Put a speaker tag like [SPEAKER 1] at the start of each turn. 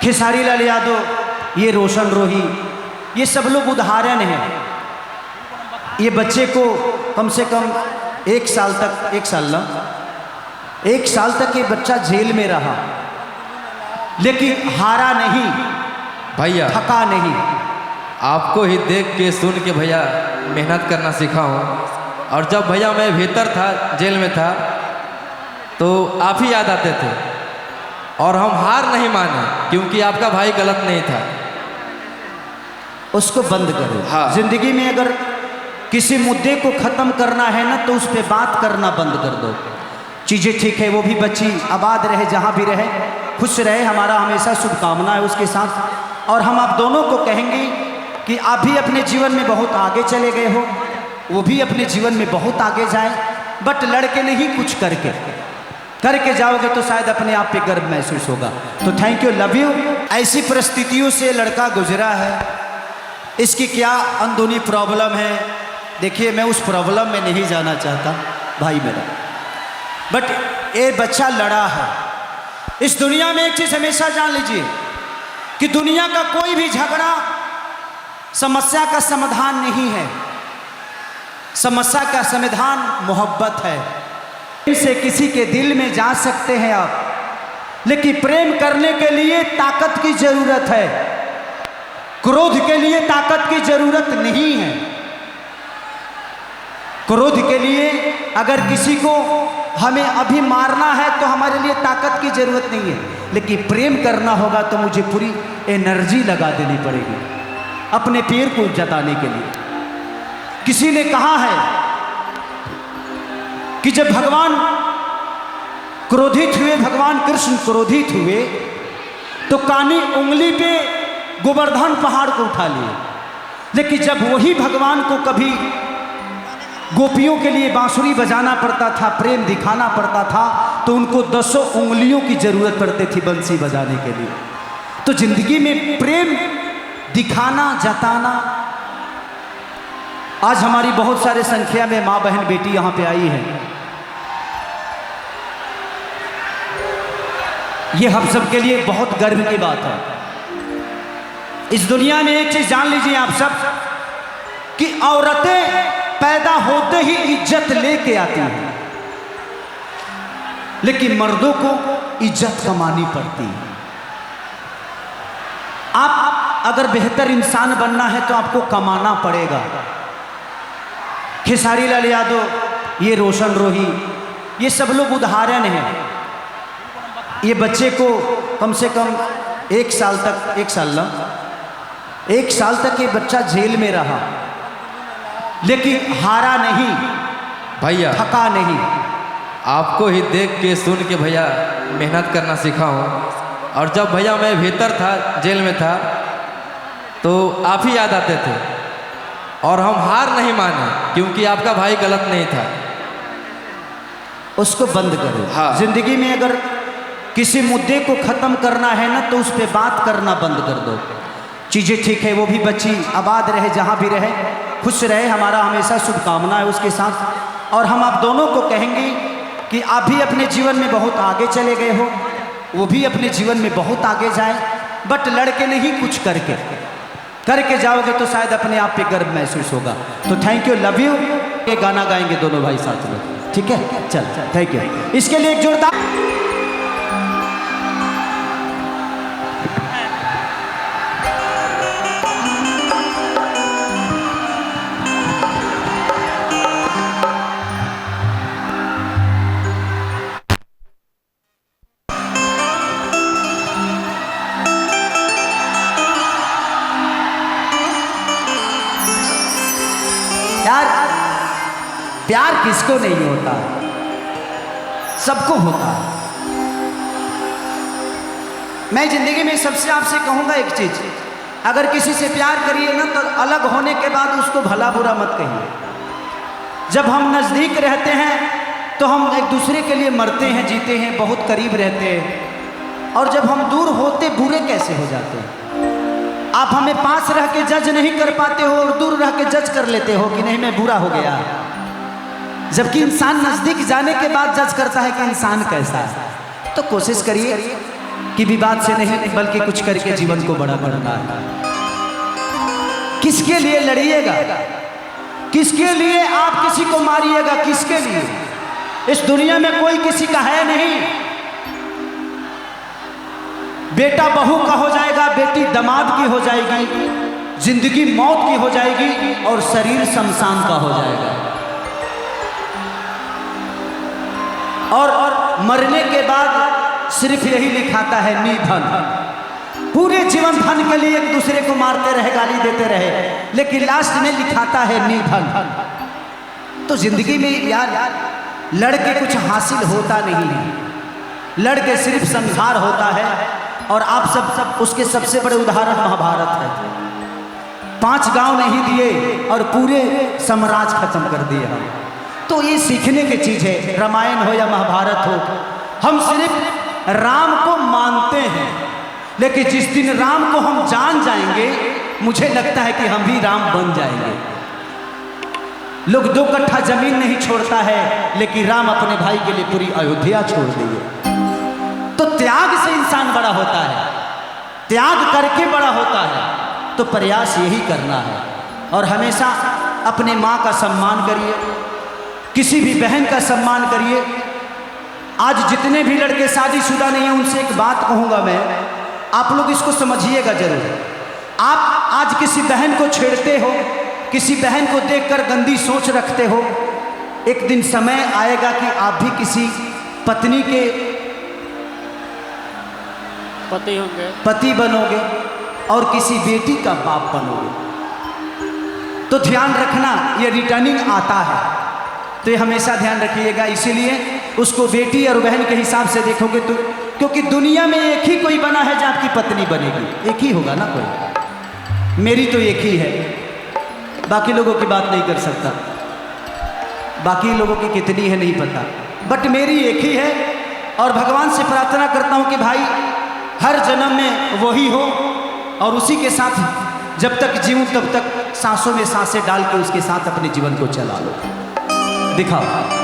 [SPEAKER 1] खेसारी लाल यादव, ये रोशन रोही, ये सब लोग उदाहरण हैं। ये बच्चे को कम से कम एक साल तक ये बच्चा जेल में रहा, लेकिन हारा नहीं
[SPEAKER 2] भैया,
[SPEAKER 1] थका नहीं।
[SPEAKER 2] आपको ही देख के सुन के भैया मेहनत करना सीखा हूँ। और जब भैया मैं भीतर था, जेल में था, तो आप ही याद आते थे और हम हार नहीं माने, क्योंकि आपका भाई गलत नहीं था।
[SPEAKER 1] उसको बंद करो।
[SPEAKER 2] हाँ।
[SPEAKER 1] जिंदगी में अगर किसी मुद्दे को ख़त्म करना है ना, तो उस पर बात करना बंद कर दो। चीज़ें ठीक है, वो भी बच्ची आबाद रहे, जहाँ भी रहे खुश रहे, हमारा हमेशा शुभकामना है उसके साथ। और हम आप दोनों को कहेंगे कि आप भी अपने जीवन में बहुत आगे चले गए हो, वो भी अपने जीवन में बहुत आगे जाए, बट लड़के नहीं, कुछ करके जाओगे तो शायद अपने आप पे गर्व महसूस होगा। तो थैंक यू, लव यू। ऐसी परिस्थितियों से लड़का गुजरा है, इसकी क्या अंदरूनी प्रॉब्लम है, देखिए मैं उस प्रॉब्लम में नहीं जाना चाहता भाई मेरा, बट ये बच्चा लड़ा है। इस दुनिया में एक चीज़ हमेशा जान लीजिए कि दुनिया का कोई भी झगड़ा समस्या का समाधान नहीं है। समस्या का समाधान मोहब्बत है। इनसे किसी के दिल में जा सकते हैं आप, लेकिन प्रेम करने के लिए ताकत की जरूरत है, क्रोध के लिए ताकत की जरूरत नहीं है। क्रोध के लिए अगर किसी को हमें अभी मारना है तो हमारे लिए ताकत की जरूरत नहीं है, लेकिन प्रेम करना होगा तो मुझे पूरी एनर्जी लगा देनी पड़ेगी अपने पैर को जताने के लिए। किसी ने कहा है कि जब भगवान क्रोधित हुए, भगवान कृष्ण क्रोधित हुए, तो कानी उंगली पे गोवर्धन पहाड़ को उठा लिए, लेकिन जब वही भगवान को कभी गोपियों के लिए बांसुरी बजाना पड़ता था, प्रेम दिखाना पड़ता था, तो उनको 10 उंगलियों की जरूरत पड़ती थी बंसी बजाने के लिए। तो जिंदगी में प्रेम दिखाना, जताना, आज हमारी बहुत सारे संख्या में माँ बहन बेटी यहाँ पे आई है। ये हम सब के लिए बहुत गर्व की बात है। इस दुनिया में एक चीज जान लीजिए आप सब कि औरतें पैदा होते ही इज्जत लेके आती हैं, लेकिन मर्दों को इज्जत कमानी पड़ती है। आप अगर बेहतर इंसान बनना है तो आपको कमाना पड़ेगा। खेसारी लाल यादव, ये रोशन रोही, ये सब लोग उदाहरण हैं। ये बच्चे को कम से कम एक साल तक ये बच्चा जेल में रहा, लेकिन हारा नहीं
[SPEAKER 2] भैया,
[SPEAKER 1] थका नहीं।
[SPEAKER 2] आपको ही देख के सुन के भैया मेहनत करना सीखा हूँ। और जब भैया मैं भीतर था, जेल में था, तो आप ही याद आते थे और हम हार नहीं माने, क्योंकि आपका भाई गलत नहीं था।
[SPEAKER 1] उसको बंद करो।
[SPEAKER 2] हाँ।
[SPEAKER 1] जिंदगी में अगर किसी मुद्दे को ख़त्म करना है ना, तो उस पर बात करना बंद कर दो। चीज़ें ठीक है, वो भी बच्ची आबाद रहे, जहाँ भी रहे खुश रहे, हमारा हमेशा शुभकामना है उसके साथ। और हम आप दोनों को कहेंगे कि आप भी अपने जीवन में बहुत आगे चले गए हो, वो भी अपने जीवन में बहुत आगे जाए, बट लड़के नहीं, कुछ करके जाओगे तो शायद अपने आप पे गर्व महसूस होगा। तो थैंक यू, लव यू। ये गाना गाएंगे दोनों भाई साथ में, ठीक है? चल, थैंक यू। इसके लिए एक जोरदार प्यार किसको नहीं होता, सबको होता है। मैं जिंदगी में सबसे आपसे कहूंगा एक चीज, अगर किसी से प्यार करिए ना, तो अलग होने के बाद उसको भला बुरा मत कहिए। जब हम नजदीक रहते हैं तो हम एक दूसरे के लिए मरते हैं, जीते हैं, बहुत करीब रहते हैं, और जब हम दूर होते बुरे कैसे हो जाते हैं। आप हमें पास रह के जज नहीं कर पाते हो और दूर रह के जज कर लेते हो कि नहीं मैं बुरा हो गया, जबकि इंसान नजदीक जाने के बाद जज करता है कि इंसान कैसा है। तो कोशिश करिए कि विवाद से नहीं बल्कि कुछ करके जीवन को बड़ा करना है। किसके लिए लड़िएगा, किसके लिए आप किसी को मारिएगा, किसके लिए? इस दुनिया में कोई किसी का है नहीं। बेटा बहू का हो जाएगा, बेटी दामाद की हो जाएगी, जिंदगी मौत की हो जाएगी और शरीर शमशान का हो जाएगा। और मरने के बाद सिर्फ यही लिखाता है निधन। पूरे जीवन धन के लिए एक दूसरे को मारते रहे, गाली देते रहे, लेकिन लास्ट में लिखाता है निधन। तो जिंदगी में यार लड़के कुछ हासिल होता नहीं है, लड़के सिर्फ संसार होता है। और आप सब उसके सबसे बड़े उदाहरण महाभारत है। 5 गांव नहीं दिए और पूरे साम्राज्य खत्म कर दिए हम। तो ये सीखने की चीज है, रामायण हो या महाभारत हो। हम सिर्फ राम को मानते हैं, लेकिन जिस दिन राम को हम जान जाएंगे, मुझे लगता है कि हम भी राम बन जाएंगे। लोग 2 कट्ठा जमीन नहीं छोड़ता है, लेकिन राम अपने भाई के लिए पूरी अयोध्या छोड़ दिए। तो त्याग से इंसान बड़ा होता है, त्याग करके बड़ा होता है। तो प्रयास यही करना है और हमेशा अपने माँ का सम्मान करिए, किसी भी बहन का सम्मान करिए। आज जितने भी लड़के शादीशुदा नहीं हैं, उनसे एक बात कहूँगा मैं, आप लोग इसको समझिएगा जरूर। आप आज किसी बहन को छेड़ते हो, किसी बहन को देखकर गंदी सोच रखते हो, एक दिन समय आएगा कि आप भी किसी पत्नी के
[SPEAKER 3] पति होंगे,
[SPEAKER 1] पति बनोगे और किसी बेटी का बाप बनोगे। तो ध्यान रखना, ये रिटर्निंग आता है, तो ये हमेशा ध्यान रखिएगा। इसीलिए उसको बेटी और बहन के हिसाब से देखोगे तो, क्योंकि दुनिया में एक ही कोई बना है जो आपकी पत्नी बनेगी, एक ही होगा ना कोई। मेरी तो एक ही है, बाकी लोगों की बात नहीं कर सकता, बाकी लोगों की कितनी है नहीं पता, बट मेरी एक ही है। और भगवान से प्रार्थना करता हूँ कि भाई हर जन्म में वही हो और उसी के साथ जब तक जीऊँ तब तक सांसों में सांसें डाल के उसके साथ अपने जीवन को चला लो। दिखाओ।